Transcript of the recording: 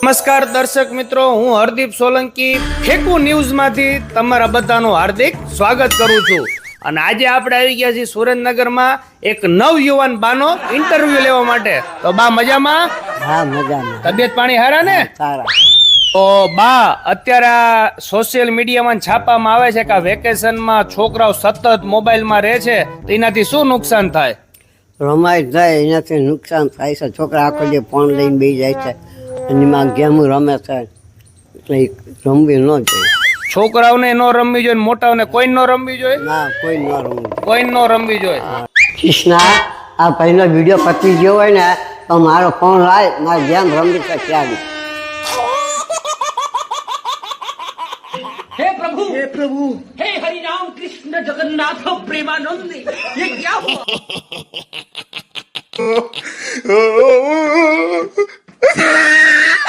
નમસ્કાર દર્શક મિત્રો, હું હરદીપ સોલંકી ફેકુ ન્યૂઝમાંથી તમારા બધાનું હાર્દિક સ્વાગત કરું છું. અને આજે આપણે આવી ગયા છીએ સુરેન્દ્રનગરમાં એક નવયુવાન બાનો ઇન્ટરવ્યુ લેવા માટે. તો બા મજામાં? હા, મજામાં. તબિયત પાણી હારા ને? સારા. તો બા, અત્યારે આ સોશિયલ મીડિયામાં છાપવામાં આવે છે કે આ વેકેશનમાં છોકરાઓ સતત મોબાઈલમાં રહે છે, તો એનાથી શું નુકસાન થાય? રમાય જાય એનાથી નુકસાન થાય છે. છોકરા આખો જે ફોન લઈને બેસી જાય છે, એમાં ગેમ રમે છે, એટલે ઈ રમવી ન જોઈએ. છોકરાઓને ન રમવી જોઈએ, મોટાઓને કોઈ ન રમવી જોઈએ? ના, કોઈ ન રમવું. કોઈ ન રમવી જોઈએ. કૃષ્ણા, આ ભાઈનો વિડીયો પતી ગયો હોય ને તો મારો ફોન લાય, મારે ગેમ રમવી છે ત્યારે. हे प्रभु हे हरि राम कृष्ण जगन्नाथ प्रेमानंद ये क्या हुआ